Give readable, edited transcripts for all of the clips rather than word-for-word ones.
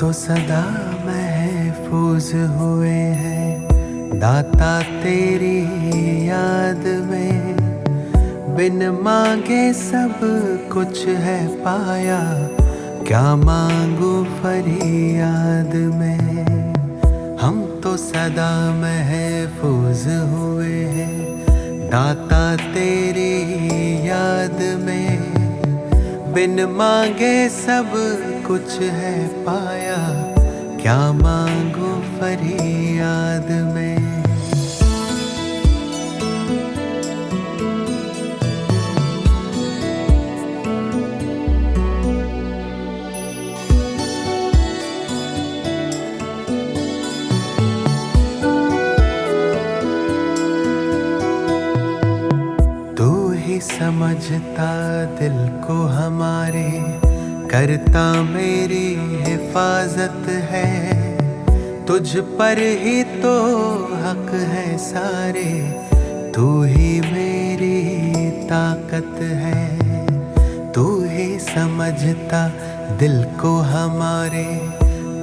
तो सदा महफूज हुए हैं दाता तेरी याद में। बिन मांगे सब कुछ है पाया, क्या मांगू फरियाद में। हम तो सदा महफूज हुए हैं दाता तेरी याद में। बिन मांगे सब कुछ है पाया, क्या मांगू फरियाद में। समझता दिल को हमारे, करता मेरी हिफाजत है। तुझ पर ही तो हक है सारे, तू ही मेरी ताकत है। तू ही समझता दिल को हमारे,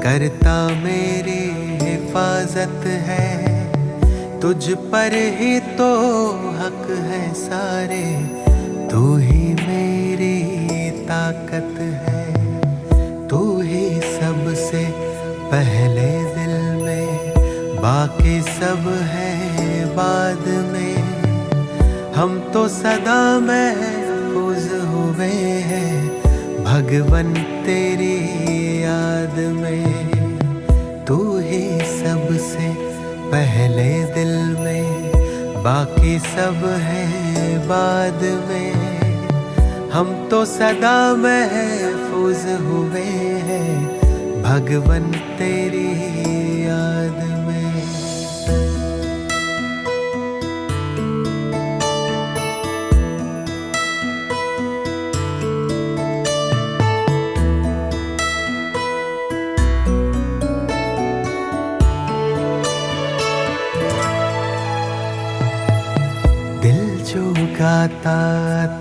करता मेरी हिफाजत है। तुझ पर ही तो हक है सारे, तू ही मेरी ताकत है। तू ही सबसे पहले दिल में, बाकी सब है बाद में। हम तो सदा महफूज हुए हैं भगवन तेरी याद में। तू ही सबसे पहले दिल में, बाकी सब है बाद में। हम तो सदा महफूज हुए हैं भगवन तेरी याद में। गाता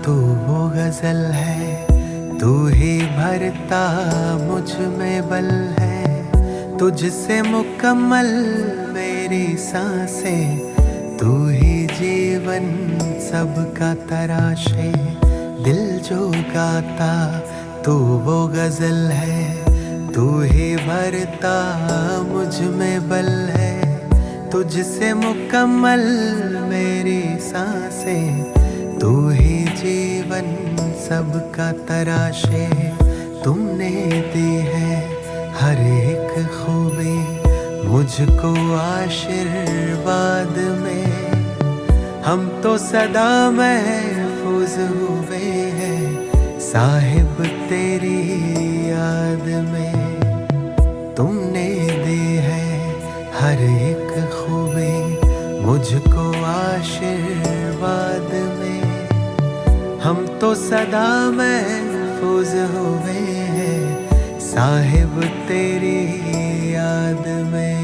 तू वो गजल है, तू ही भरता मुझ में बल है। तुझसे मुकम्मल मेरी सांसें, तू ही जीवन सबका तराशे। दिल जो गाता तू वो गजल है, तू ही भरता मुझ में बल है। तुझसे मुकम्मल मेरी सांसें, तू ही जीवन सबका तराशे। तुमने दी है हर एक खूबी मुझको आशीर्वाद में। हम तो सदा महफूज हुए हैं साहिब तेरी याद में। तुमने दी है हर एक खूबी मुझको आशीर्वाद में। हम तो सदा महफूज हुए हैं साहिब तेरी याद में।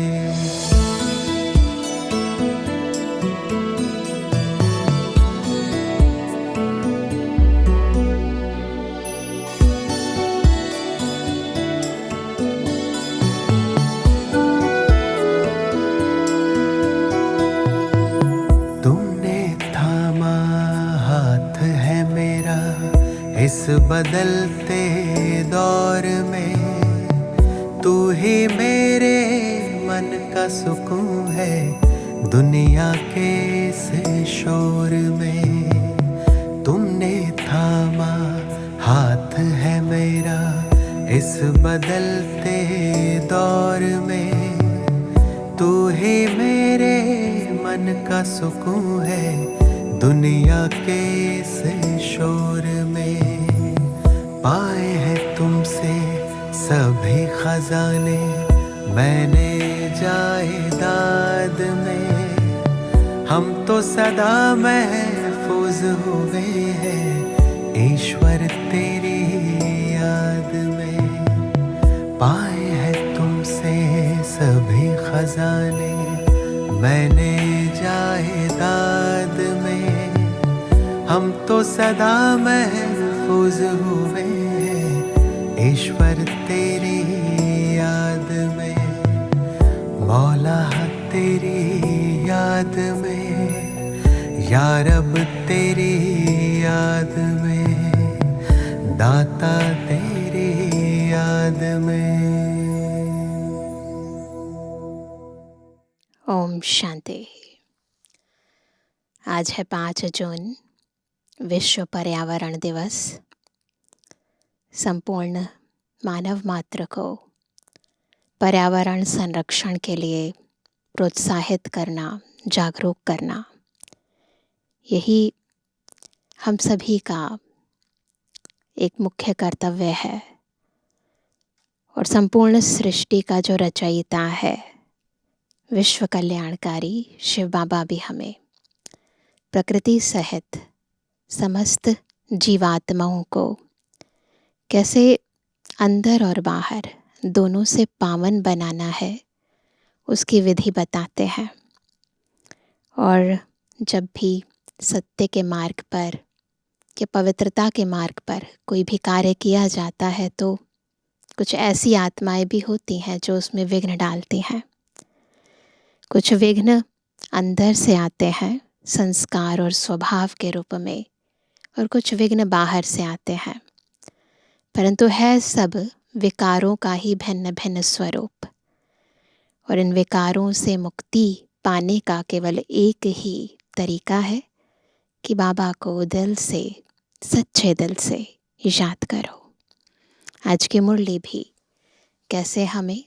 इस बदलते दौर में तू ही मेरे मन का सुकून है, दुनिया के इस शोर में। तुमने थामा हाथ है मेरा इस बदलते दौर में। तू ही मेरे मन का सुकून है, दुनिया के इस शोर में। पाए हैं तुमसे सभी खजाने मैंने जायदाद में। हम तो सदा महफूज हुए हैं ईश्वर तेरी याद में। पाए हैं तुमसे सभी खजाने मैंने जायदाद में। हम तो सदा महफूज हुए हैं ईश्वर तेरी याद में, मौला तेरी याद में, या रब तेरी याद में, दाता तेरी याद में। ओम शांति। आज है 5 जून, विश्व पर्यावरण दिवस। संपूर्ण मानव मात्र को पर्यावरण संरक्षण के लिए प्रोत्साहित करना, जागरूक करना, यही हम सभी का एक मुख्य कर्तव्य है। और संपूर्ण सृष्टि का जो रचयिता है, विश्व कल्याणकारी शिव बाबा भी हमें प्रकृति सहित समस्त जीवात्माओं को कैसे अंदर और बाहर दोनों से पावन बनाना है, उसकी विधि बताते हैं। और जब भी सत्य के मार्ग पर या पवित्रता के मार्ग पर कोई भी कार्य किया जाता है तो कुछ ऐसी आत्माएं भी होती हैं जो उसमें विघ्न डालती हैं। कुछ विघ्न अंदर से आते हैं संस्कार और स्वभाव के रूप में, और कुछ विघ्न बाहर से आते हैं, परंतु है सब विकारों का ही भिन्न भिन्न स्वरूप। और इन विकारों से मुक्ति पाने का केवल एक ही तरीका है कि बाबा को दिल से, सच्चे दिल से याद करो। आज की मुरली भी कैसे हमें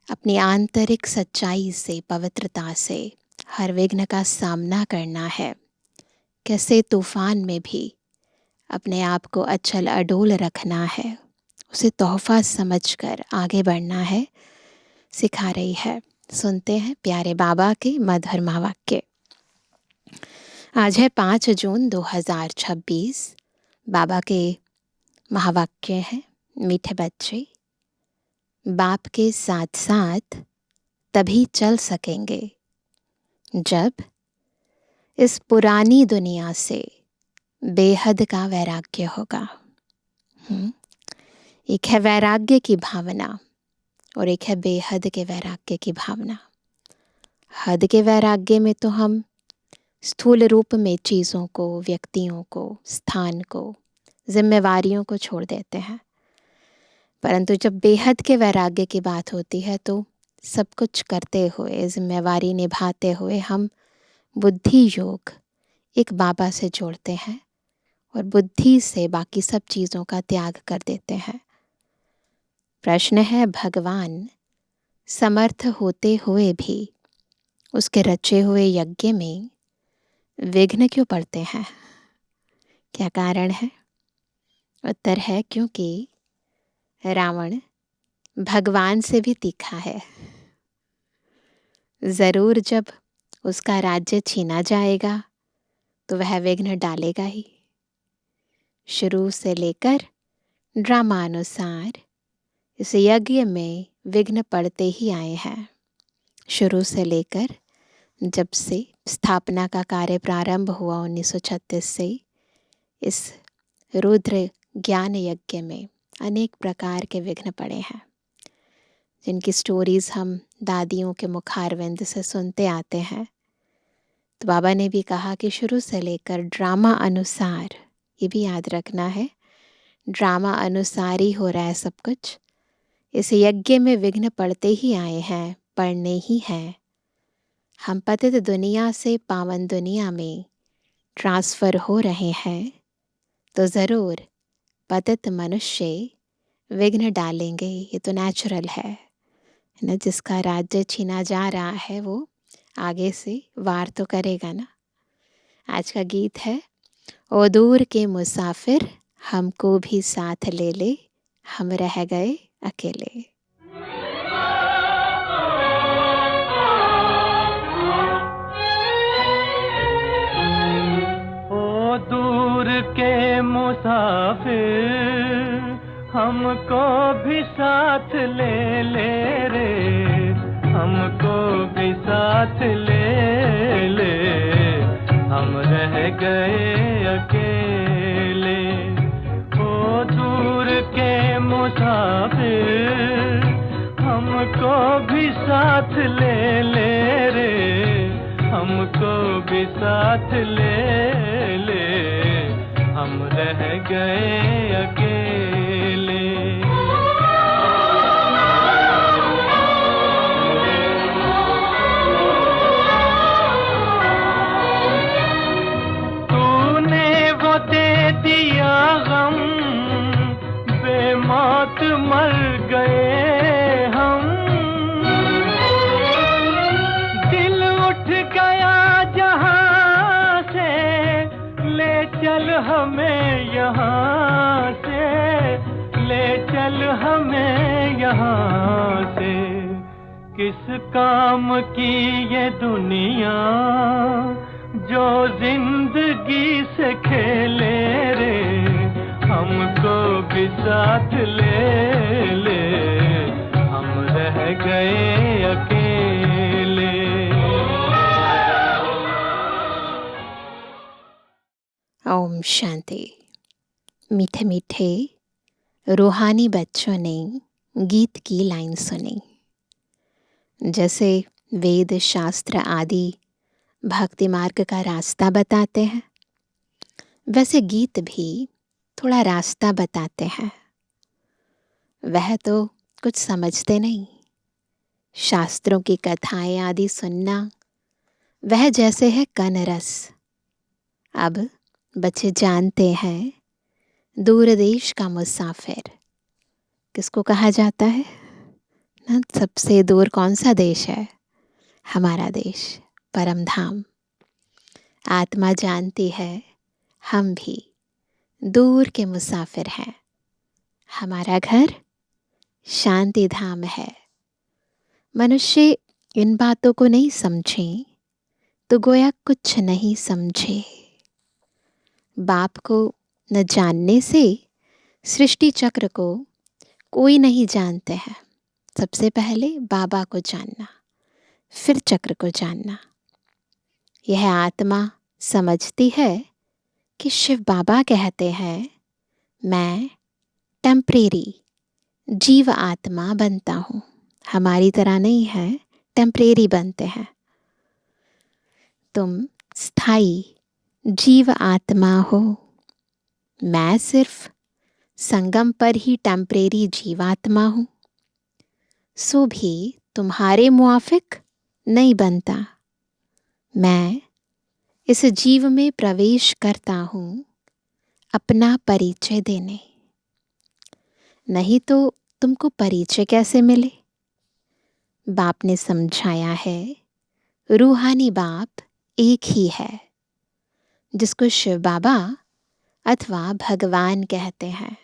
अपनी आंतरिक सच्चाई से, पवित्रता से हर विघ्न का सामना करना है, कैसे तूफान में भी अपने आप को अचल अडोल रखना है, उसे तोहफा समझकर आगे बढ़ना है, सिखा रही है। सुनते हैं प्यारे बाबा के मधुर महावाक्य। आज है 5 जून 2026। बाबा के महावाक्य हैं, मीठे बच्चे, बाप के साथ साथ तभी चल सकेंगे जब इस पुरानी दुनिया से बेहद का वैराग्य होगा। एक है वैराग्य की भावना और एक है बेहद के वैराग्य की भावना। हद के वैराग्य में तो हम स्थूल रूप में चीज़ों को, व्यक्तियों को, स्थान को, जिम्मेवारियों को छोड़ देते हैं, परंतु जब बेहद के वैराग्य की बात होती है तो सब कुछ करते हुए, जिम्मेवारी निभाते हुए हम बुद्धि योग एक बाबा से जोड़ते हैं और बुद्धि से बाकी सब चीज़ों का त्याग कर देते हैं। प्रश्न है, भगवान समर्थ होते हुए भी उसके रचे हुए यज्ञ में विघ्न क्यों पड़ते हैं? क्या कारण है? उत्तर है, क्योंकि रावण भगवान से भी तीखा है। ज़रूर जब उसका राज्य छीना जाएगा तो वह विघ्न डालेगा ही। शुरू से लेकर ड्रामानुसार इस यज्ञ में विघ्न पड़ते ही आए हैं। शुरू से लेकर जब से स्थापना का कार्य प्रारंभ हुआ 1936 से, इस रुद्र ज्ञान यज्ञ में अनेक प्रकार के विघ्न पड़े हैं, जिनकी स्टोरीज़ हम दादियों के मुखारविंद से सुनते आते हैं। तो बाबा ने भी कहा कि शुरू से लेकर ड्रामा अनुसार, ये भी याद रखना है, ड्रामा अनुसार ही हो रहा है सब कुछ। इस यज्ञ में विघ्न पड़ते ही आए हैं, पड़ने ही हैं। हम पतित दुनिया से पावन दुनिया में ट्रांसफ़र हो रहे हैं तो ज़रूर पतित मनुष्य विघ्न डालेंगे। ये तो नेचुरल है ना। जिसका राज्य छीना जा रहा है वो आगे से वार तो करेगा ना। आज का गीत है, ओ दूर के मुसाफिर हमको भी साथ ले ले, हम रह गए अकेले। ओ दूर के मुसाफिर हमको भी साथ ले ले रे, हमको भी साथ ले ले, हम रह गए अकेले। ओ दूर के मुसाफिर हमको भी साथ ले ले रे, हमको भी साथ ले ले, हम रह गए अकेले। तूने वो दे दिया गम, बेमौत मर गए हम। दिल उठ गया जहां से, ले चल हमें यहाँ से, ले चल हमें यहाँ से। किस काम की ये दुनिया जो जिंदगी से खेले रे, हमको भी साथ ले ले, हम रह गए अकेले। ओम शांति। मीठे मीठे रूहानी बच्चों ने गीत की लाइन सुनी। जैसे वेद शास्त्र आदि भक्ति मार्ग का रास्ता बताते हैं, वैसे गीत भी थोड़ा रास्ता बताते हैं। वह तो कुछ समझते नहीं। शास्त्रों की कथाएं आदि सुनना वह जैसे है कन रस। अब बच्चे जानते हैं दूर देश का मुसाफिर किसको कहा जाता है ना। सबसे दूर कौन सा देश है? हमारा देश, परम धाम। आत्मा जानती है हम भी दूर के मुसाफिर हैं। हमारा घर शांति धाम है। मनुष्य इन बातों को नहीं समझे तो गोया कुछ नहीं समझे। बाप को न जानने से सृष्टि चक्र को कोई नहीं जानते हैं। सबसे पहले बाबा को जानना, फिर चक्र को जानना। यह आत्मा समझती है कि शिव बाबा कहते हैं मैं टेम्परेरी जीव आत्मा बनता हूँ। हमारी तरह नहीं है, टेम्परेरी बनते हैं। तुम स्थायी जीव आत्मा हो। मैं सिर्फ संगम पर ही टेम्परेरी जीवात्मा हूँ। सो भी तुम्हारे मुआफिक नहीं बनता। मैं इस जीव में प्रवेश करता हूँ अपना परिचय देने। नहीं तो तुमको परिचय कैसे मिले? बाप ने समझाया है रूहानी बाप एक ही है, जिसको शिव बाबा अथवा भगवान कहते हैं।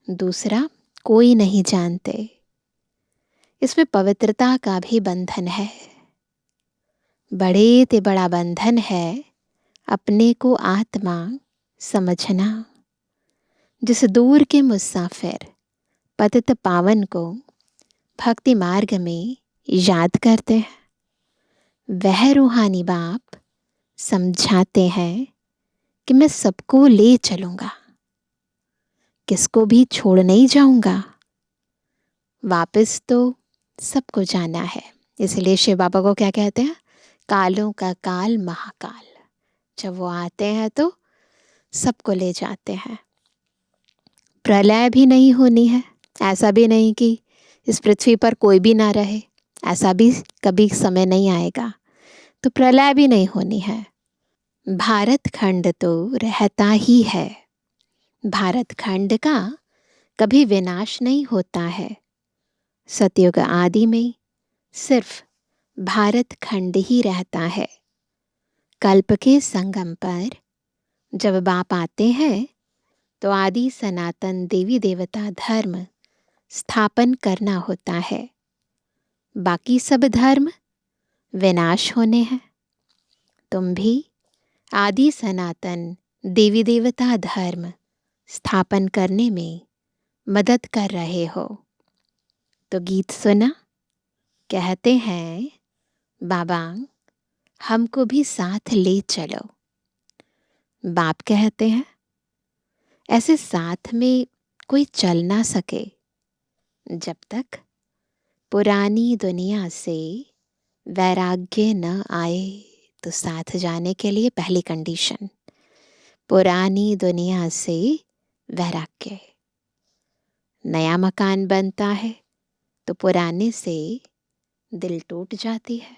दूसरा कोई नहीं जानते। इसमें पवित्रता का भी बंधन है। बड़े ते बड़ा बंधन है अपने को आत्मा समझना। जिस दूर के मुसाफिर पतित पावन को भक्ति मार्ग में याद करते हैं, वह रूहानी बाप समझाते हैं कि मैं सबको ले चलूँगा, किसको भी छोड़ नहीं जाऊँगा। वापस तो सबको जाना है। इसलिए शिव बाबा को क्या कहते हैं? कालों का काल महाकाल। जब वो आते हैं तो सबको ले जाते हैं। प्रलय भी नहीं होनी है। ऐसा भी नहीं कि इस पृथ्वी पर कोई भी ना रहे, ऐसा भी कभी समय नहीं आएगा। तो प्रलय भी नहीं होनी है। भारत खंड तो रहता ही है। भारत खंड का कभी विनाश नहीं होता है। सतयुग आदि में सिर्फ भारत खंड ही रहता है। कल्प के संगम पर जब बाप आते हैं तो आदि सनातन देवी देवता धर्म स्थापन करना होता है। बाकी सब धर्म विनाश होने हैं। तुम भी आदि सनातन देवी देवता धर्म स्थापन करने में मदद कर रहे हो। तो गीत सुना? कहते हैं बाबा हमको भी साथ ले चलो। बाप कहते हैं ऐसे साथ में कोई चल ना सके जब तक पुरानी दुनिया से वैराग्य न आए तो साथ जाने के लिए पहली कंडीशन, पुरानी दुनिया से वैराग्य। नया मकान बनता है तो पुराने से दिल टूट जाती है,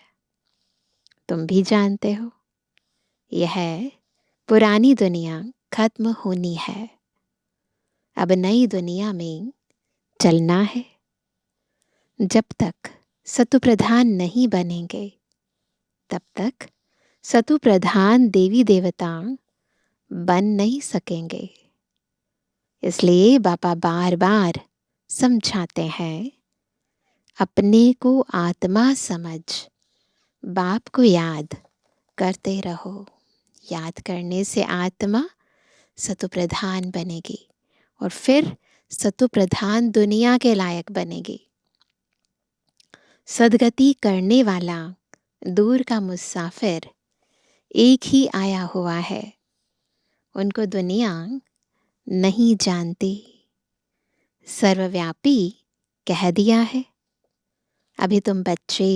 तुम भी जानते हो। यह पुरानी दुनिया खत्म होनी है, अब नई दुनिया में चलना है। जब तक सतु प्रधान नहीं बनेंगे तब तक सतु प्रधान देवी देवता बन नहीं सकेंगे। इसलिए बाबा बार बार समझाते हैं, अपने को आत्मा समझ बाप को याद करते रहो। याद करने से आत्मा सतु प्रधान बनेगी और फिर सतु प्रधान दुनिया के लायक बनेगी। सदगति करने वाला दूर का मुसाफिर एक ही आया हुआ है, उनको दुनिया नहीं जानती। सर्वव्यापी कह दिया है। अभी तुम बच्चे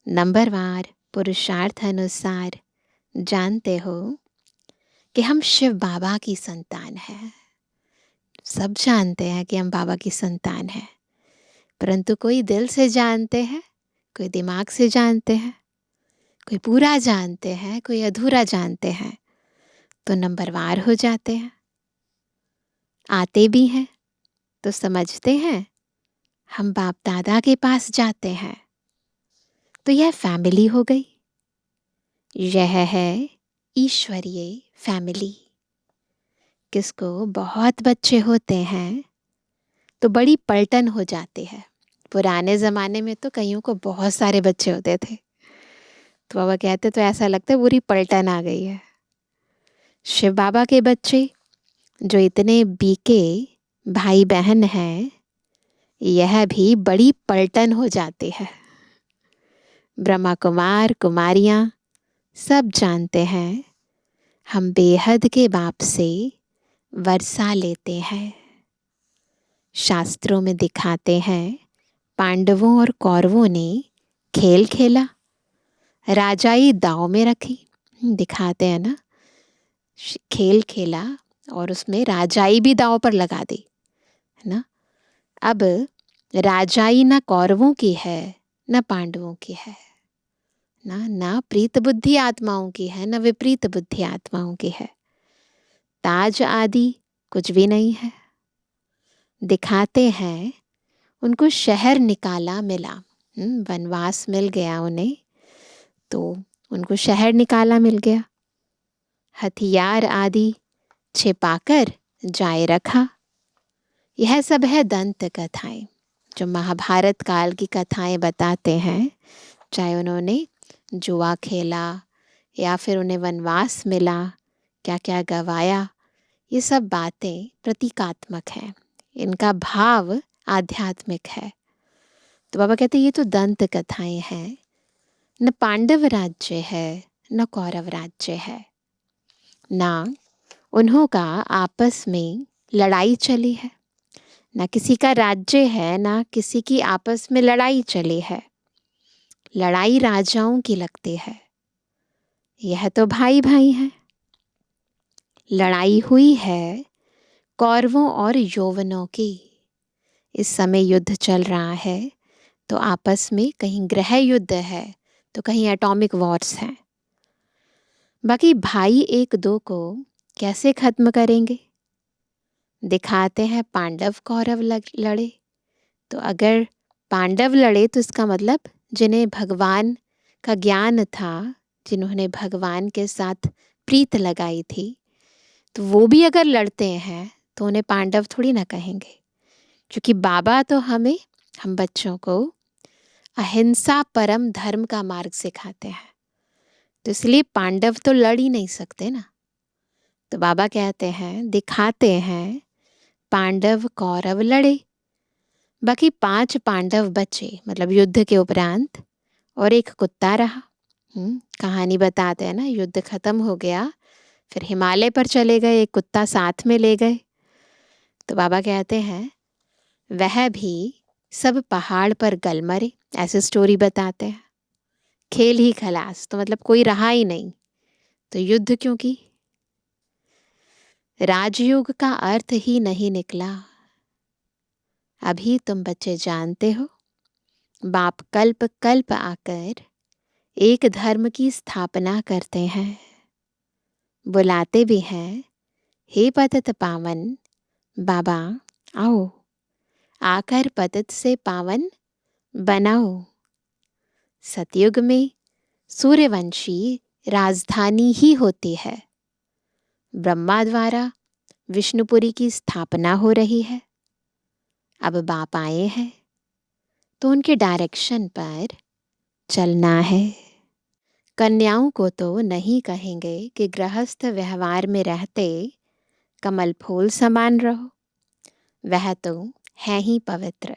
नंबरवार पुरुषार्थ अनुसार जानते हो कि हम शिव बाबा की संतान हैं। सब जानते हैं कि हम बाबा की संतान हैं, परंतु कोई दिल से जानते हैं, कोई दिमाग से जानते हैं, कोई पूरा जानते हैं, कोई अधूरा जानते हैं, तो नंबरवार हो जाते हैं। आते भी हैं तो समझते हैं हम बाप दादा के पास जाते हैं, तो यह फैमिली हो गई। यह है ईश्वरीय फैमिली। किसको बहुत बच्चे होते हैं तो बड़ी पलटन हो जाती है। पुराने ज़माने में तो कईयों को बहुत सारे बच्चे होते थे, तो बाबा कहते तो ऐसा लगता है पूरी पलटन आ गई है। शिव बाबा के बच्चे जो इतने बीके भाई बहन हैं, यह भी बड़ी पलटन हो जाती है। ब्रह्मा कुमार कुमारियाँ सब जानते हैं हम बेहद के बाप से वर्षा लेते हैं। शास्त्रों में दिखाते हैं पांडवों और कौरवों ने खेल खेला, राजाई दाव में रखी। दिखाते हैं ना, खेल खेला और उसमें राजाई भी दाव पर लगा दी, है ना। अब राजाई ना कौरवों की है ना पांडवों की है, ना प्रीत बुद्धि आत्माओं की है ना विपरीत बुद्धि आत्माओं की है। ताज आदि कुछ भी नहीं है। दिखाते हैं उनको शहर निकाला मिला, वनवास मिल गया उन्हें, तो उनको शहर निकाला मिल गया। हथियार आदि छिपाकर जाए रखा। यह सब है दंत कथाएं, जो महाभारत काल की कथाएं बताते हैं। चाहे उन्होंने जुआ खेला या फिर उन्हें वनवास मिला, क्या क्या गवाया, ये सब बातें प्रतीकात्मक हैं, इनका भाव आध्यात्मिक है। तो बाबा कहते ये तो दंत कथाएं हैं। न पांडव राज्य है न कौरव राज्य है, ना उन्हों का आपस में लड़ाई चली है, ना किसी का राज्य है ना किसी की आपस में लड़ाई चली है। लड़ाई राजाओं की लगती है, यह तो भाई भाई हैं। लड़ाई हुई है कौरवों और यौवनों की। इस समय युद्ध चल रहा है, तो आपस में कहीं ग्रह युद्ध है तो कहीं एटॉमिक वॉर्स हैं। बाकी भाई एक दो को कैसे खत्म करेंगे? दिखाते हैं पांडव कौरव लड़े, तो अगर पांडव लड़े तो इसका मतलब जिन्हें भगवान का ज्ञान था, जिन्होंने भगवान के साथ प्रीत लगाई थी, तो वो भी अगर लड़ते हैं तो उन्हें पांडव थोड़ी ना कहेंगे, क्योंकि बाबा तो हम बच्चों को अहिंसा परम धर्म का मार्ग सिखाते हैं। तो इसलिए पांडव तो लड़ ही नहीं सकते ना। तो बाबा कहते हैं, दिखाते हैं पांडव कौरव लड़े, बाकी 5 पांडव बचे, मतलब युद्ध के उपरांत, और एक कुत्ता रहा। कहानी बताते हैं ना, युद्ध खत्म हो गया, फिर हिमालय पर चले गए, एक कुत्ता साथ में ले गए। तो बाबा कहते हैं वह भी सब पहाड़ पर गल मरे, ऐसे स्टोरी बताते हैं। खेल ही खलास, तो मतलब कोई रहा ही नहीं, तो युद्ध क्यों की? राजयोग का अर्थ ही नहीं निकला। अभी तुम बच्चे जानते हो, बाप कल्प कल्प आकर एक धर्म की स्थापना करते हैं, बुलाते भी हैं, हे पतित पावन बाबा आओ, आकर पतित से पावन बनाओ। सतयुग में सूर्यवंशी राजधानी ही होती है। ब्रह्मा द्वारा विष्णुपुरी की स्थापना हो रही है। अब बाप आए हैं तो उनके डायरेक्शन पर चलना है। कन्याओं को तो नहीं कहेंगे कि गृहस्थ व्यवहार में रहते कमल फूल समान रहो, वह तो है ही पवित्र।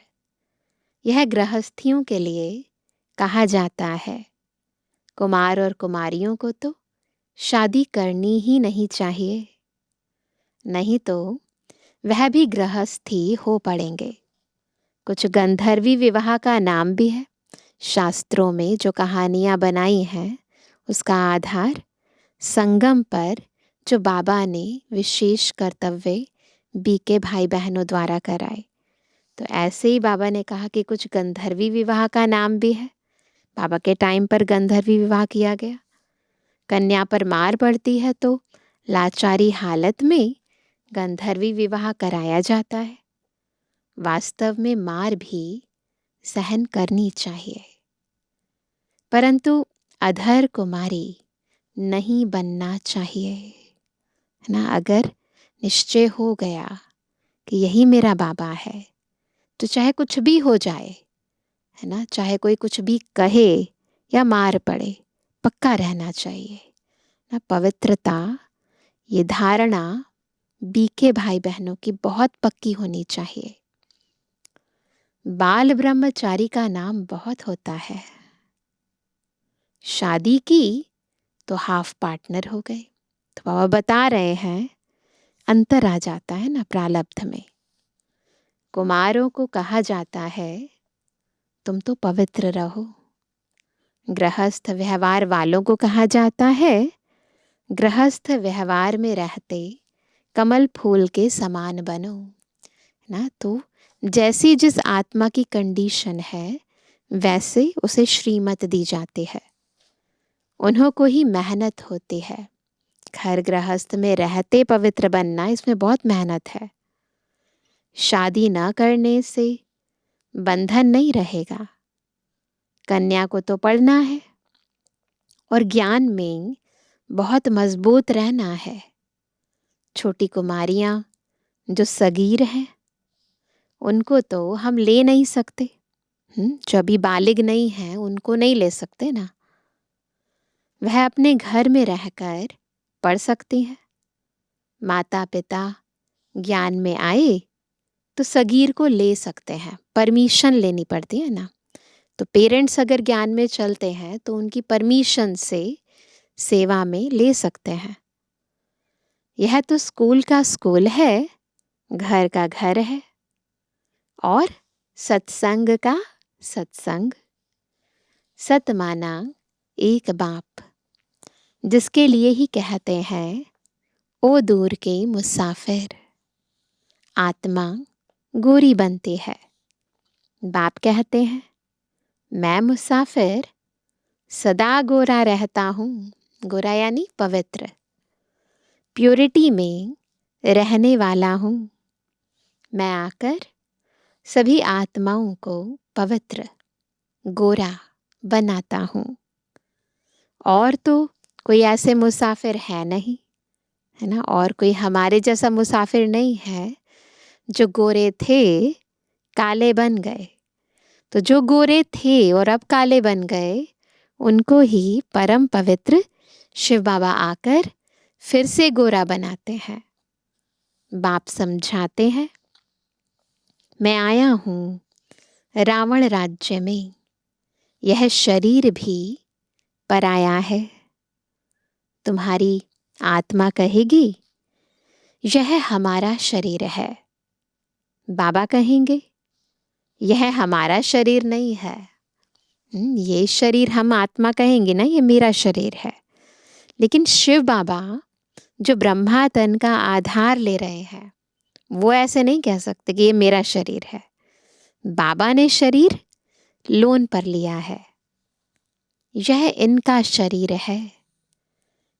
यह गृहस्थियों के लिए कहा जाता है। कुमार और कुमारियों को तो शादी करनी ही नहीं चाहिए, नहीं तो वह भी गृहस्थी हो पड़ेंगे। कुछ गंधर्वी विवाह का नाम भी है। शास्त्रों में जो कहानियां बनाई हैं उसका आधार संगम पर जो बाबा ने विशेष कर्तव्य बीके भाई बहनों द्वारा कराए। तो ऐसे ही बाबा ने कहा कि कुछ गंधर्वी विवाह का नाम भी है। बाबा के टाइम पर गंधर्वी विवाह किया गया। कन्या पर मार पड़ती है तो लाचारी हालत में गंधर्वी विवाह कराया जाता है। वास्तव में मार भी सहन करनी चाहिए, परंतु अधर कुमारी नहीं बनना चाहिए, है ना। अगर निश्चय हो गया कि यही मेरा बाबा है तो चाहे कुछ भी हो जाए, है ना, चाहे कोई कुछ भी कहे या मार पड़े, पक्का रहना चाहिए ना। पवित्रता, ये धारणा बीके भाई बहनों की बहुत पक्की होनी चाहिए। बाल ब्रह्मचारी का नाम बहुत होता है। शादी की तो हाफ पार्टनर हो गए। तो बाबा बता रहे हैं अंतर आ जाता है ना प्रारब्ध में। कुमारों को कहा जाता है तुम तो पवित्र रहो। गृहस्थ व्यवहार वालों को कहा जाता है गृहस्थ व्यवहार में रहते कमल फूल के समान बनो ना। तो जैसी जिस आत्मा की कंडीशन है वैसे उसे श्रीमत दी जाती है, उन्हों को ही मेहनत होती है। घर गृहस्थ में रहते पवित्र बनना, इसमें बहुत मेहनत है। शादी न करने से बंधन नहीं रहेगा। कन्या को तो पढ़ना है और ज्ञान में बहुत मजबूत रहना है। छोटी कुमारियां जो सगीर हैं उनको तो हम ले नहीं सकते, जो अभी बालिग नहीं हैं उनको नहीं ले सकते ना। वह अपने घर में रहकर पढ़ सकती हैं। माता पिता ज्ञान में आए तो सगीर को ले सकते हैं, परमिशन लेनी पड़ती है ना। तो पेरेंट्स अगर ज्ञान में चलते हैं तो उनकी परमिशन से सेवा में ले सकते हैं। यह तो स्कूल का स्कूल है, घर का घर है, और सत्संग का सत्संग। सत माना एक बाप, जिसके लिए ही कहते हैं ओ दूर के मुसाफिर। आत्मा गोरी बनती है, बाप कहते हैं मैं मुसाफिर सदा गोरा रहता हूँ। गोरा यानी पवित्र, प्योरिटी में रहने वाला हूँ। मैं आकर सभी आत्माओं को पवित्र गोरा बनाता हूँ। और तो कोई ऐसे मुसाफिर है नहीं, है ना। और कोई हमारे जैसा मुसाफिर नहीं है जो गोरे थे काले बन गए। तो जो गोरे थे और अब काले बन गए उनको ही परम पवित्र शिव बाबा आकर फिर से गोरा बनाते हैं। बाप समझाते हैं मैं आया हूँ रावण राज्य में, यह शरीर भी पराया है। तुम्हारी आत्मा कहेगी यह हमारा शरीर है। बाबा कहेंगे यह हमारा शरीर नहीं है। ये शरीर हम आत्मा कहेंगे ना, ये मेरा शरीर है। लेकिन शिव बाबा जो ब्रह्मा तन का आधार ले रहे हैं, वो ऐसे नहीं कह सकते कि ये मेरा शरीर है। बाबा ने शरीर लोन पर लिया है, यह इनका शरीर है।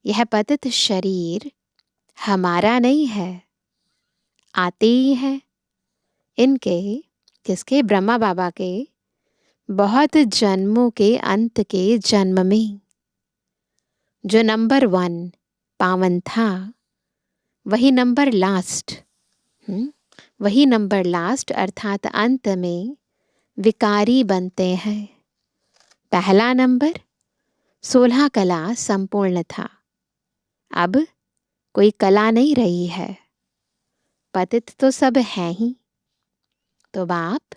यह पतित शरीर हमारा नहीं है। आते ही हैं इनके, किसके? ब्रह्मा बाबा के बहुत जन्मों के अंत के जन्म में। जो नंबर 1 पावन था, वही नंबर लास्ट, वही नंबर लास्ट अर्थात अंत में विकारी बनते हैं। पहला नंबर 16 कला संपूर्ण था, अब कोई कला नहीं रही है। पतित तो सब हैं ही। तो बाप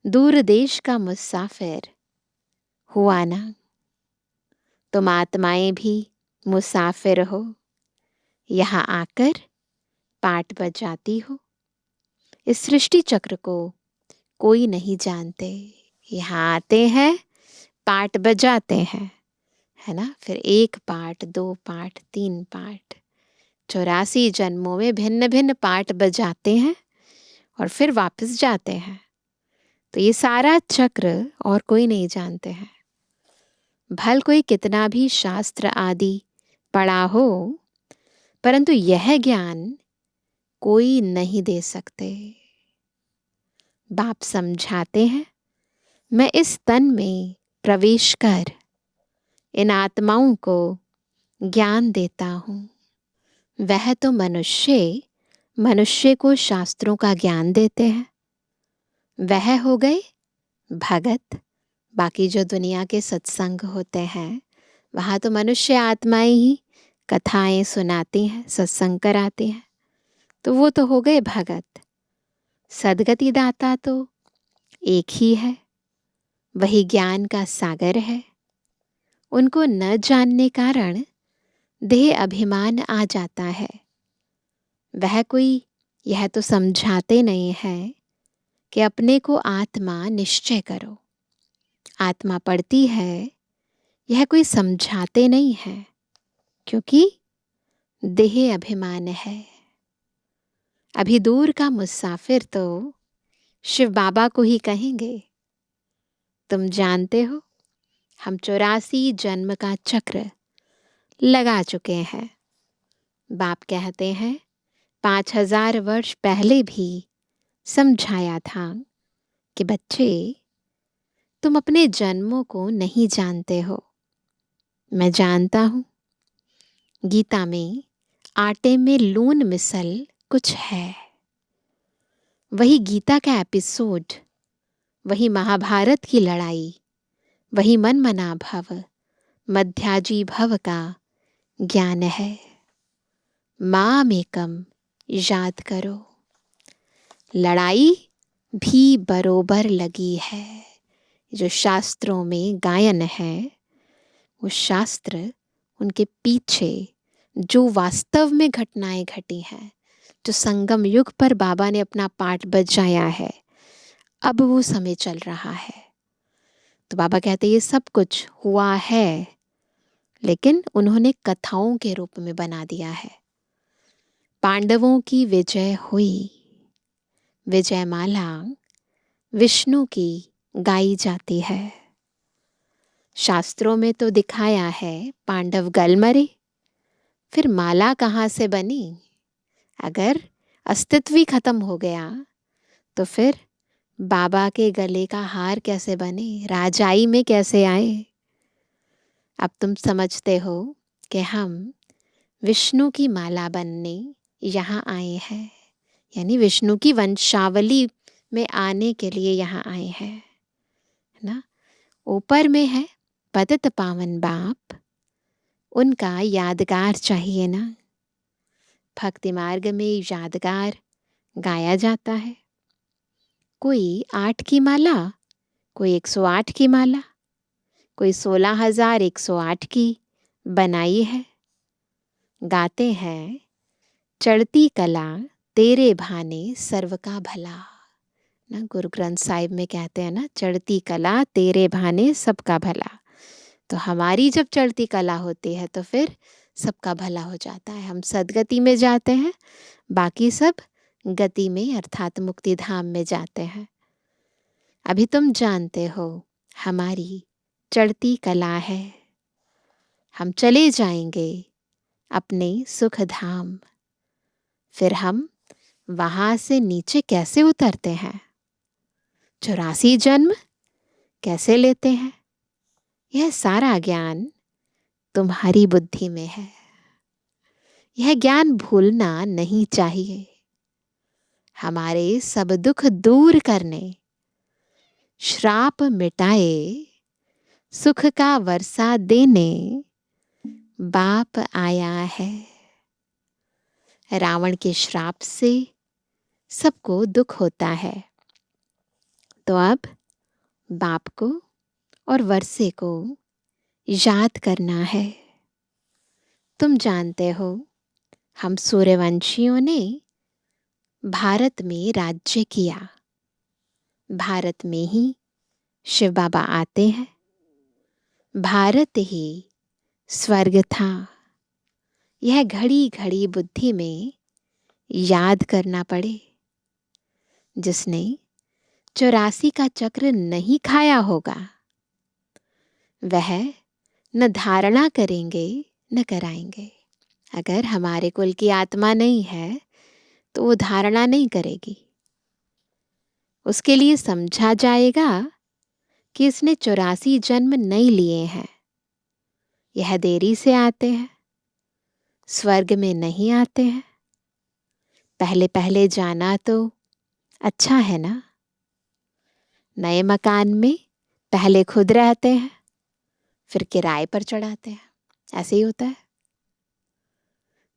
दूर देश का मुसाफिर हुआ ना। तुम आत्माएं भी मुसाफिर हो, यहाँ आकर पाठ बजाती हो। इस सृष्टि चक्र को कोई नहीं जानते। यहाँ आते हैं, पाठ बजाते हैं, है ना। फिर 1 पाठ, 2 पाठ, 3 पाठ, 84 जन्मों में भिन्न भिन्न पाठ बजाते हैं और फिर वापस जाते हैं। तो ये सारा चक्र और कोई नहीं जानते हैं। भल कोई कितना भी शास्त्र आदि पढ़ा हो, परंतु यह ज्ञान कोई नहीं दे सकते। बाप समझाते हैं, मैं इस तन में प्रवेश कर इन आत्माओं को ज्ञान देता हूँ। वह तो मनुष्य को शास्त्रों का ज्ञान देते हैं, वह हो गए भगत। बाकी जो दुनिया के सत्संग होते हैं, वहाँ तो मनुष्य आत्माएं ही कथाएं सुनाती हैं, सत्संग कराती हैं, तो वो तो हो गए भगत। सदगति दाता तो एक ही है, वही ज्ञान का सागर है। उनको न जानने कारण देह अभिमान आ जाता है। वह कोई यह तो समझाते नहीं है कि अपने को आत्मा निश्चय करो। आत्मा पढ़ती है, यह कोई समझाते नहीं है, क्योंकि देह अभिमान है। अभी दूर का मुसाफिर तो शिव बाबा को ही कहेंगे। तुम जानते हो, हम 84 जन्म का चक्र लगा चुके हैं। बाप कहते हैं 5000 वर्ष पहले भी समझाया था कि बच्चे, तुम अपने जन्मों को नहीं जानते हो। मैं जानता हूँ। गीता में आटे में लून मिसल कुछ है। वही गीता का एपिसोड, वही महाभारत की लड़ाई, वही मन मना भव मध्याजी भव का ज्ञान है। मामेकम याद करो। लड़ाई भी बरोबर लगी है। जो शास्त्रों में गायन है, वो शास्त्र उनके पीछे जो वास्तव में घटनाएं घटी हैं, जो संगम युग पर बाबा ने अपना पाठ बजाया है, अब वो समय चल रहा है। तो बाबा कहते ये सब कुछ हुआ है, लेकिन उन्होंने कथाओं के रूप में बना दिया है। पांडवों की विजय हुई, विजयमाला विष्णु की गाई जाती है। शास्त्रों में तो दिखाया है पांडव गल मरे, फिर माला कहाँ से बनी? अगर अस्तित्व ही खत्म हो गया तो फिर बाबा के गले का हार कैसे बने, राजाई में कैसे आए? अब तुम समझते हो कि हम विष्णु की माला बनने यहाँ आए हैं, यानी विष्णु की वंशावली में आने के लिए यहाँ आए हैं, है ना। ऊपर में है पतित पावन बाप, उनका यादगार चाहिए ना। भक्ति मार्ग में यादगार गाया जाता है। कोई 8 की माला, कोई 108 की माला, कोई 16,108 की बनाई है। गाते हैं चढ़ती कला तेरे भाने सर्व का भला। ना गुरु ग्रंथ साहिब में कहते हैं ना, चढ़ती कला तेरे भाने सबका भला। तो हमारी जब चढ़ती कला होती है तो फिर सबका भला हो जाता है, हम सदगति में जाते हैं, बाकी सब गति में अर्थात मुक्ति धाम में जाते हैं। अभी तुम जानते हो हमारी चढ़ती कला है, हम चले जाएंगे अपने सुख धाम। फिर हम वहां से नीचे कैसे उतरते हैं, 84 जन्म कैसे लेते हैं, यह सारा ज्ञान तुम्हारी बुद्धि में है। यह ज्ञान भूलना नहीं चाहिए। हमारे सब दुख दूर करने, श्राप मिटाए, सुख का वर्षा देने बाप आया है। रावण के श्राप से सबको दुख होता है, तो अब बाप को और वर्षे को याद करना है। तुम जानते हो हम सूर्यवंशियों ने भारत में राज्य किया, भारत में ही शिव बाबा आते हैं, भारत ही स्वर्ग था। यह घड़ी घड़ी बुद्धि में याद करना पड़े। जिसने 84 का चक्र नहीं खाया होगा वह न धारणा करेंगे न कराएंगे। अगर हमारे कुल की आत्मा नहीं है तो वो धारणा नहीं करेगी। उसके लिए समझा जाएगा कि इसने 84 जन्म नहीं लिए हैं, यह देरी से आते हैं, स्वर्ग में नहीं आते हैं। पहले पहले जाना तो अच्छा है ना। नए मकान में पहले खुद रहते हैं, फिर किराए पर चढ़ाते हैं, ऐसे ही होता है।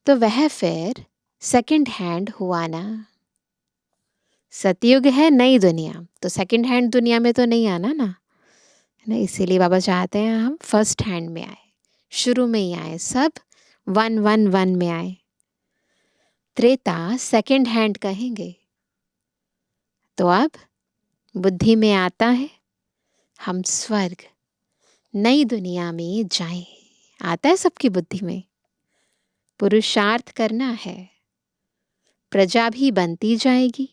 तो वह फिर सेकंड हैंड हुआ ना। सतयुग है नई दुनिया, तो सेकंड हैंड दुनिया में तो नहीं आना ना, है ना। इसीलिए बाबा चाहते हैं हम फर्स्ट हैंड में आए, शुरू में ही आए, सब 111 में आए। त्रेता सेकंड हैंड कहेंगे। तो अब बुद्धि में आता है हम स्वर्ग नई दुनिया में जाएं। आता है सबकी बुद्धि में। पुरुषार्थ करना है, प्रजा भी बनती जाएगी।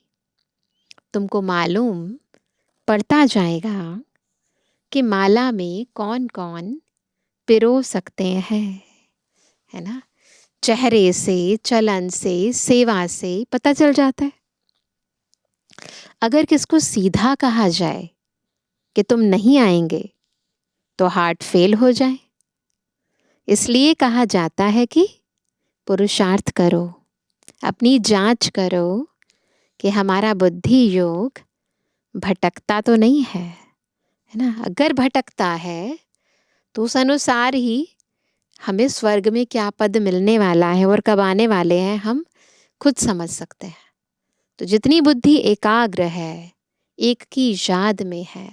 तुमको मालूम पड़ता जाएगा कि माला में कौन कौन पिरो सकते हैं, है ना। चेहरे से, चलन से, सेवा से पता चल जाता है। अगर किसको सीधा कहा जाए कि तुम नहीं आएंगे तो हार्ट फेल हो जाए। इसलिए कहा जाता है कि पुरुषार्थ करो, अपनी जांच करो कि हमारा बुद्धि योग भटकता तो नहीं है ना। अगर भटकता है तो उस अनुसार ही हमें स्वर्ग में क्या पद मिलने वाला है और कब आने वाले हैं हम खुद समझ सकते हैं। तो जितनी बुद्धि एकाग्र है, एक की याद में है,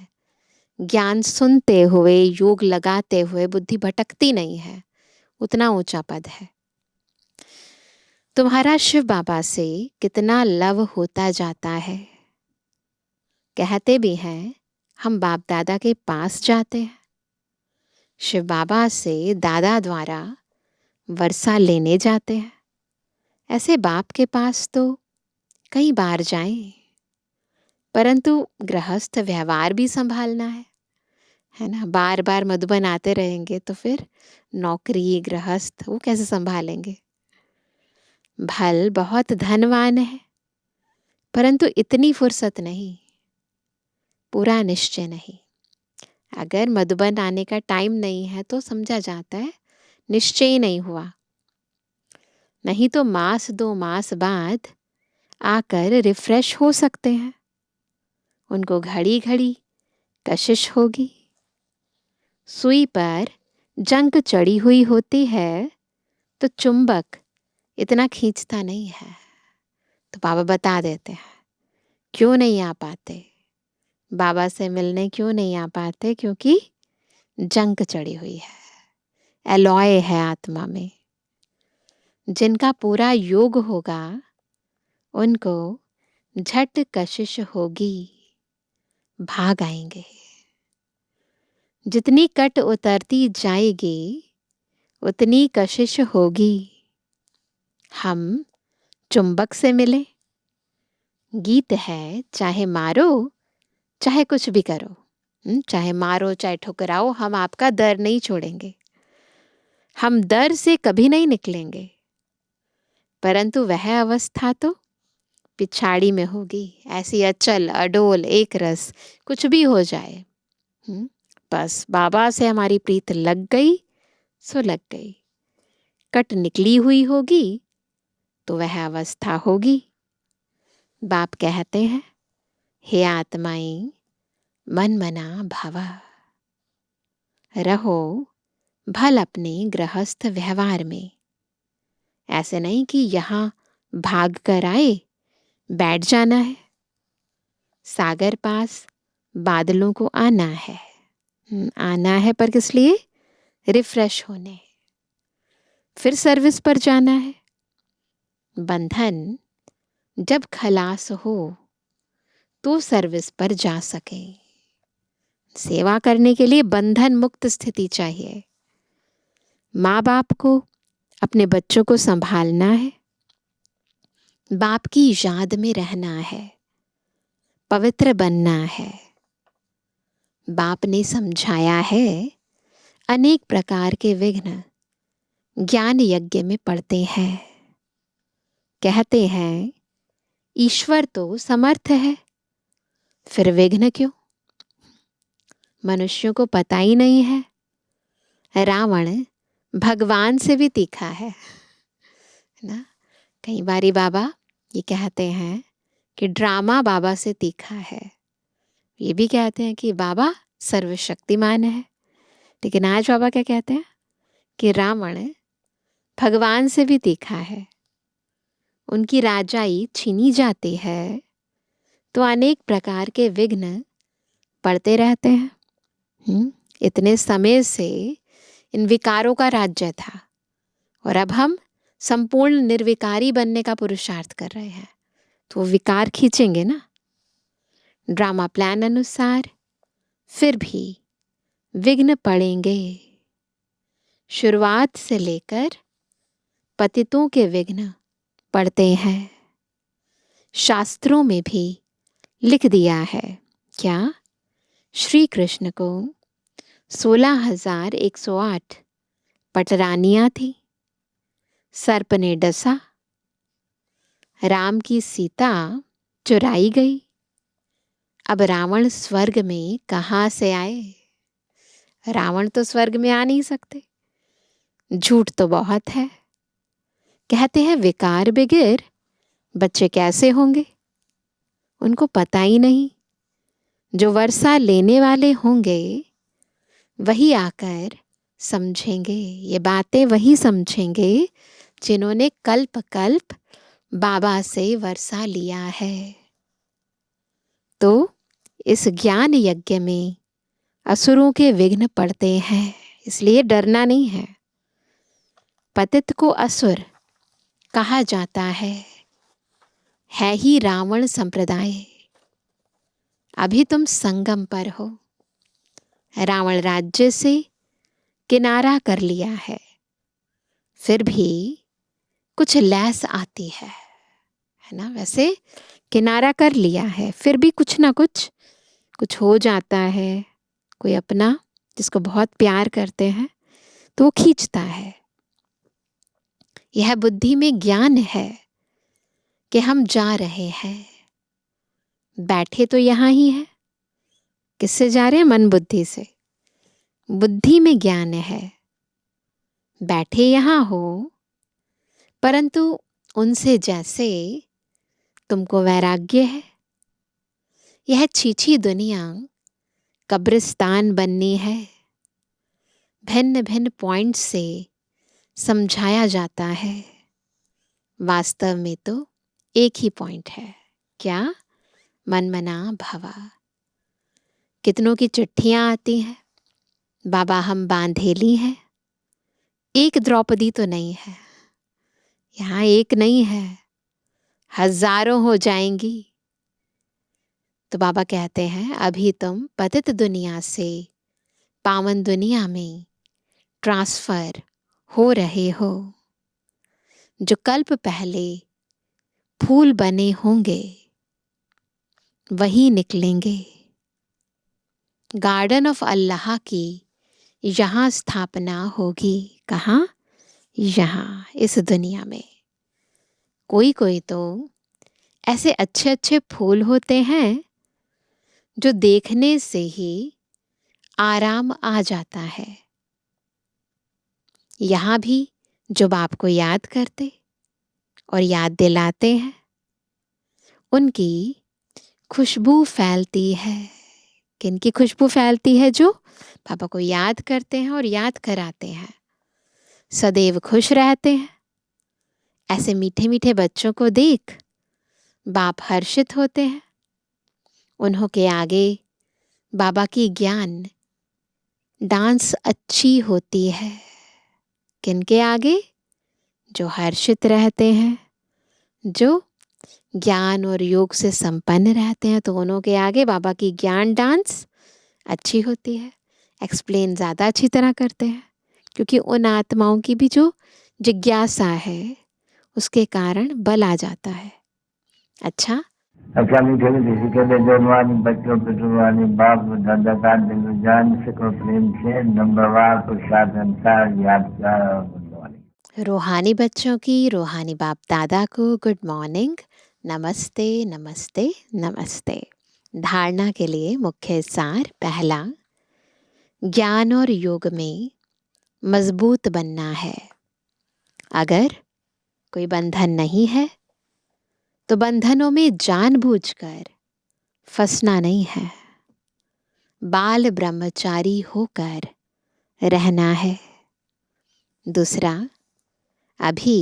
ज्ञान सुनते हुए, योग लगाते हुए बुद्धि भटकती नहीं है, उतना ऊंचा पद है। तुम्हारा शिव बाबा से कितना लव होता जाता है। कहते भी हैं हम बाप दादा के पास जाते हैं, शिव बाबा से दादा द्वारा वर्षा लेने जाते हैं। ऐसे बाप के पास तो कई बार जाएं, परंतु गृहस्थ व्यवहार भी संभालना है ना। बार बार मधुबन आते रहेंगे तो फिर नौकरी गृहस्थ वो कैसे संभालेंगे। भल बहुत धनवान है, परंतु इतनी फुर्सत नहीं, पूरा निश्चय नहीं। अगर मधुबन आने का टाइम नहीं है तो समझा जाता है निश्चय ही नहीं हुआ। नहीं तो मास 2 मास बाद आकर रिफ्रेश हो सकते हैं। उनको घड़ी घड़ी कशिश होगी। सुई पर जंग चढ़ी हुई होती है तो चुंबक इतना खींचता नहीं है। तो बाबा बता देते हैं क्यों नहीं आ पाते, बाबा से मिलने क्यों नहीं आ पाते, क्योंकि जंग चढ़ी हुई है, एलॉय है आत्मा में। जिनका पूरा योग होगा उनको झट कशिश होगी, भाग आएंगे। जितनी कट उतरती जाएगी उतनी कशिश होगी। हम चुंबक से मिले। गीत है, चाहे मारो चाहे कुछ भी करो, चाहे मारो चाहे ठुकराओ, हम आपका दर नहीं छोड़ेंगे। हम दर से कभी नहीं निकलेंगे। परंतु वह अवस्था तो पिछाड़ी में होगी, ऐसी अचल अडोल एक रस, कुछ भी हो जाए। बस बाबा से हमारी प्रीत लग गई सो लग गई। कट निकली हुई होगी तो वह अवस्था होगी। बाप कहते हैं, हे आत्माएं मन मना भवा, रहो भल अपने गृहस्थ व्यवहार में। ऐसे नहीं कि यहाँ भाग कर आए बैठ जाना है। सागर पास बादलों को आना है। आना है पर किस लिए? रिफ्रेश होने, फिर सर्विस पर जाना है। बंधन जब खलास हो तो सर्विस पर जा सके। सेवा करने के लिए बंधन मुक्त स्थिति चाहिए। माँ बाप को अपने बच्चों को संभालना है, बाप की याद में रहना है, पवित्र बनना है। बाप ने समझाया है, अनेक प्रकार के विघ्न ज्ञान यज्ञ में पड़ते हैं। कहते हैं ईश्वर तो समर्थ है, फिर विघ्न क्यों? मनुष्यों को पता ही नहीं है रावण भगवान से भी तीखा है ना। कई बारी बाबा ये कहते हैं कि ड्रामा बाबा से तीखा है। ये भी कहते हैं कि बाबा सर्वशक्तिमान है, लेकिन आज बाबा क्या कहते हैं कि रावण भगवान से भी तीखा है। उनकी राजाई छीनी जाती है तो अनेक प्रकार के विघ्न पड़ते रहते हैं। इतने समय से इन विकारों का राज्य था और अब हम संपूर्ण निर्विकारी बनने का पुरुषार्थ कर रहे हैं, तो विकार खींचेंगे ना। ड्रामा प्लान अनुसार फिर भी विघ्न पड़ेंगे। शुरुआत से लेकर पतितों के विघ्न पड़ते हैं। शास्त्रों में भी लिख दिया है क्या? श्री कृष्ण को 16,108 पटरानियां थी। सर्प ने डसा, राम की सीता चुराई गई। अब रावण स्वर्ग में कहाँ से आए? रावण तो स्वर्ग में आ नहीं सकते। झूठ तो बहुत है। कहते हैं विकार बिगिर बच्चे कैसे होंगे? उनको पता ही नहीं। जो वर्षा लेने वाले होंगे वही आकर समझेंगे, ये बातें वही समझेंगे जिन्होंने कल्प कल्प बाबा से वर्षा लिया है। तो इस ज्ञान यज्ञ में असुरों के विघ्न पड़ते हैं, इसलिए डरना नहीं है। पतित को असुर कहा जाता है ही रावण संप्रदाय। अभी तुम संगम पर हो। रावण राज्य से किनारा कर लिया है, फिर भी कुछ लैस आती है ना। वैसे किनारा कर लिया है, फिर भी कुछ ना कुछ हो जाता है। कोई अपना जिसको बहुत प्यार करते हैं तो वो खींचता है। यह बुद्धि में ज्ञान है कि हम जा रहे हैं। बैठे तो यहाँ ही है। किससे जा रहे हैं? मन बुद्धि से। बुद्धि में ज्ञान है, बैठे यहाँ हो, परंतु उनसे जैसे तुमको वैराग्य है। यह छीछी दुनिया कब्रिस्तान बननी है। भिन्न भिन्न पॉइंट से समझाया जाता है। वास्तव में तो एक ही पॉइंट है। क्या? मन मना भवा। कितनों की चिट्ठियां आती हैं, बाबा हम बांधेली हैं। एक द्रौपदी तो नहीं है, यहाँ एक नहीं है, हजारों हो जाएंगी। तो बाबा कहते हैं अभी तुम पतित दुनिया से पावन दुनिया में ट्रांसफर हो रहे हो। जो कल्प पहले फूल बने होंगे वही निकलेंगे। गार्डन ऑफ अल्लाह की यहाँ स्थापना होगी। कहाँ? यहाँ, इस दुनिया में। कोई कोई तो ऐसे अच्छे अच्छे फूल होते हैं जो देखने से ही आराम आ जाता है। यहाँ भी जो बाप को याद करते और याद दिलाते हैं उनकी खुशबू फैलती है। किनकी खुशबू फैलती है? जो पापा को याद करते हैं और याद कराते हैं, सदैव खुश रहते हैं। ऐसे मीठे मीठे बच्चों को देख बाप हर्षित होते हैं। उन्हों के आगे बाबा की ज्ञान डांस अच्छी होती है। किनके आगे? जो हर्षित रहते हैं, जो ज्ञान और योग से संपन्न रहते हैं, तो उन्हों के आगे बाबा की ज्ञान डांस अच्छी होती है। एक्सप्लेन ज़्यादा अच्छी तरह करते हैं, क्योंकि उन आत्माओं की भी जो जिज्ञासा है उसके कारण बल आ जाता है। अच्छा, मीठे मीठे के जवानी बच्चों पे जुबानी बाप दादा का दिल जान सको प्रेम से नंबरवार प्रसाद अनुसार याद। रूहानी बच्चों की रूहानी बाप दादा को गुड मॉर्निंग, नमस्ते नमस्ते नमस्ते। धारणा के लिए मुख्य सार। पहला, ज्ञान और योग में मजबूत बनना है। अगर कोई बंधन नहीं है तो बंधनों में जानबूझकर फंसना नहीं है। बाल ब्रह्मचारी होकर रहना है। दूसरा, अभी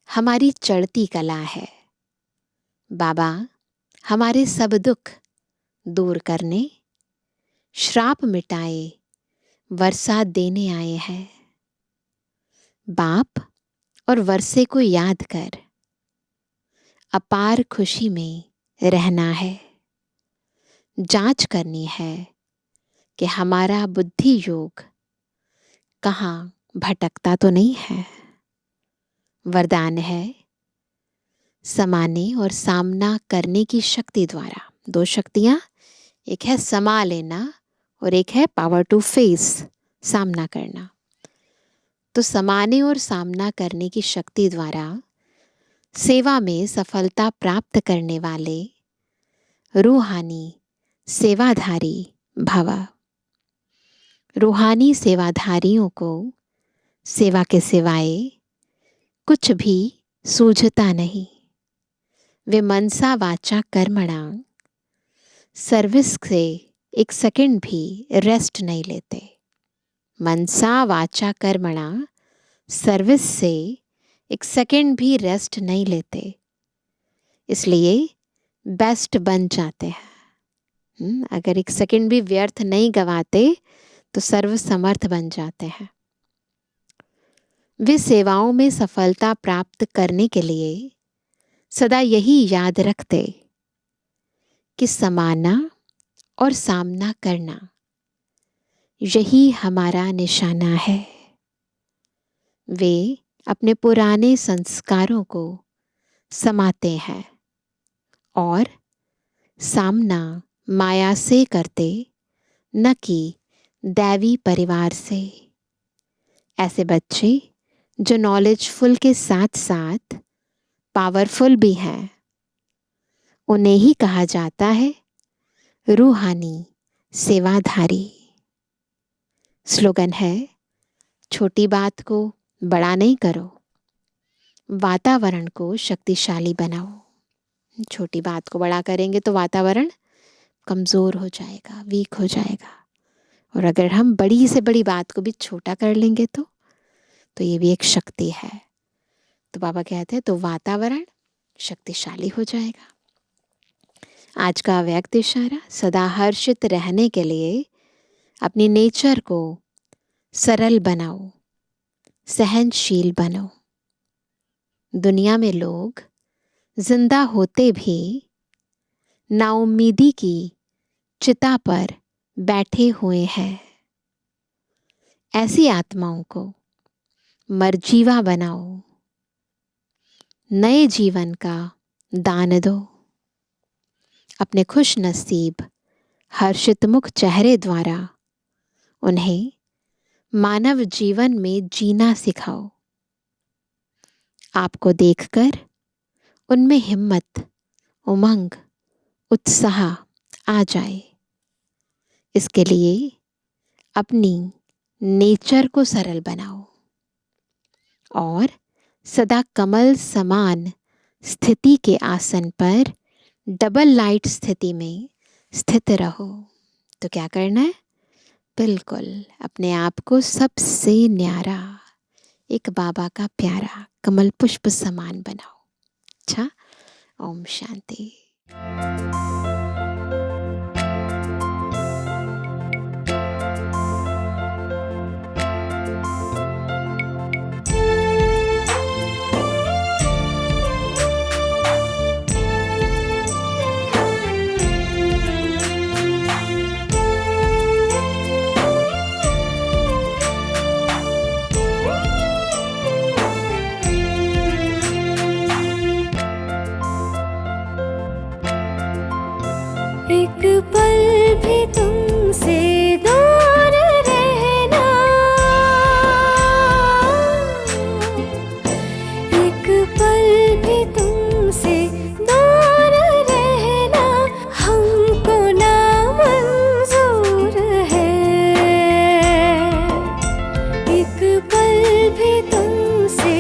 हमारी चढ़ती कला है। बाबा हमारे सब दुख दूर करने, श्राप मिटाए, वर्षा देने आए हैं। बाप और वर्षे को याद कर अपार खुशी में रहना है। जांच करनी है कि हमारा बुद्धि योग कहाँ भटकता तो नहीं है। वरदान है समाने और सामना करने की शक्ति द्वारा। दो शक्तियाँ, एक है समा लेना और एक है पावर टू फेस, सामना करना। तो समाने और सामना करने की शक्ति द्वारा सेवा में सफलता प्राप्त करने वाले रूहानी सेवाधारी भव। रूहानी सेवाधारियों को सेवा के सिवाय कुछ भी सूझता नहीं। वे मनसा वाचा कर्मणा सर्विस से एक सेकंड भी रेस्ट नहीं लेते। मनसा वाचा कर्मणा सर्विस से एक सेकंड भी रेस्ट नहीं लेते, इसलिए बेस्ट बन जाते हैं। अगर एक सेकंड भी व्यर्थ नहीं गवाते तो सर्व समर्थ बन जाते हैं। वे सेवाओं में सफलता प्राप्त करने के लिए सदा यही याद रखते कि समाना और सामना करना यही हमारा निशाना है। वे अपने पुराने संस्कारों को समाते हैं और सामना माया से करते, न कि दैवी परिवार से। ऐसे बच्चे जो नॉलेजफुल के साथ साथ पावरफुल भी हैं, उन्हें ही कहा जाता है रूहानी सेवाधारी। स्लोगन है, छोटी बात को बड़ा नहीं करो, वातावरण को शक्तिशाली बनाओ। छोटी बात को बड़ा करेंगे तो वातावरण कमज़ोर हो जाएगा, वीक हो जाएगा। और अगर हम बड़ी से बड़ी बात को भी छोटा कर लेंगे तो ये भी एक शक्ति है। तो बाबा कहते हैं तो वातावरण शक्तिशाली हो जाएगा। आज का व्यक्त इशारा, सदा हर्षित रहने के लिए अपनी नेचर को सरल बनाओ, सहनशील बनो। दुनिया में लोग जिंदा होते भी नाउम्मीदी की चिता पर बैठे हुए हैं। ऐसी आत्माओं को मरजीवा बनाओ, नए जीवन का दान दो। अपने खुश नसीब हर्षितमुख चेहरे द्वारा उन्हें मानव जीवन में जीना सिखाओ। आपको देखकर उनमें हिम्मत, उमंग, उत्साह आ जाए। इसके लिए अपनी नेचर को सरल बनाओ और सदा कमल समान स्थिति के आसन पर डबल लाइट स्थिति में स्थित रहो। तो क्या करना है? बिल्कुल अपने आप को सबसे न्यारा, एक बाबा का प्यारा कमल पुष्प समान बनाओ। अच्छा, ओम शांति। एक पल भी तुमसे दूर रहना, एक पल भी तुमसे दूर रहना हमको नामंजूर है। एक पल भी तुमसे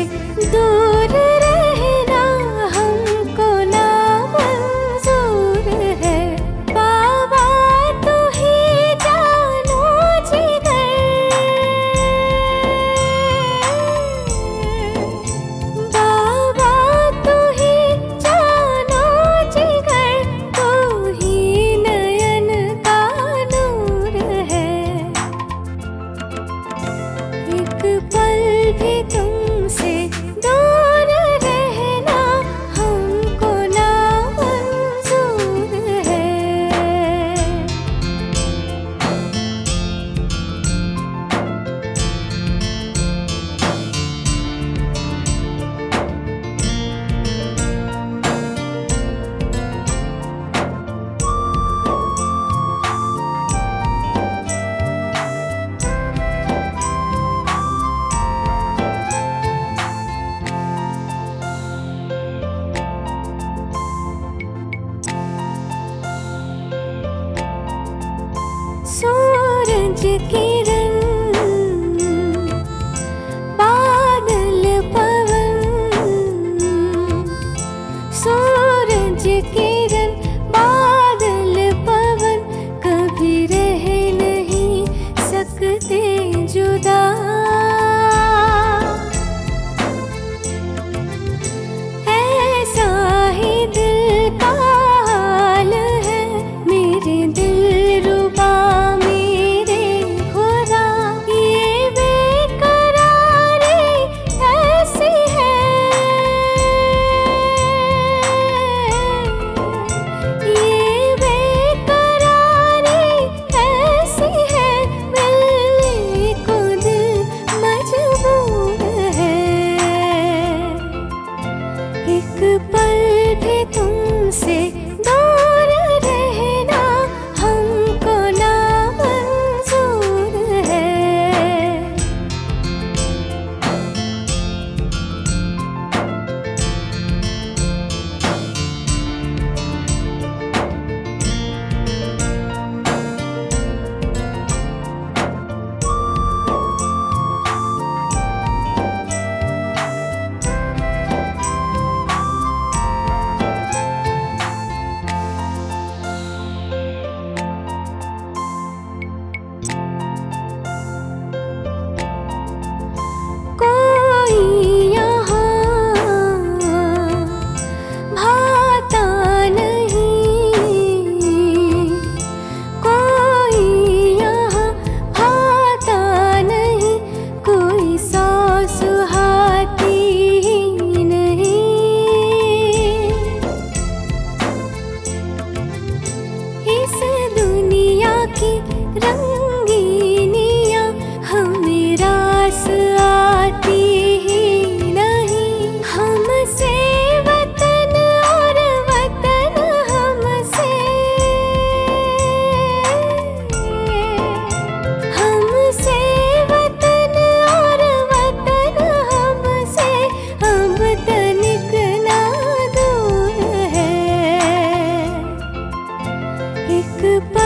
दूर रहना हमको नामंजूर है। बाबा तू ही जानो जिगर, बाबा तू ही जानो जिगर, तू ही नयन का नूर है। एक पल भी तुमसे दूर रहना हमको नामंजूर है। सूरज किरण, बादल पवन, सूरज किरण, बादल पवन कभी रह नहीं सकते जुदा। ऐसा ही दिल का हाल है मेरे दिलरुबा मेरे खुदा। एक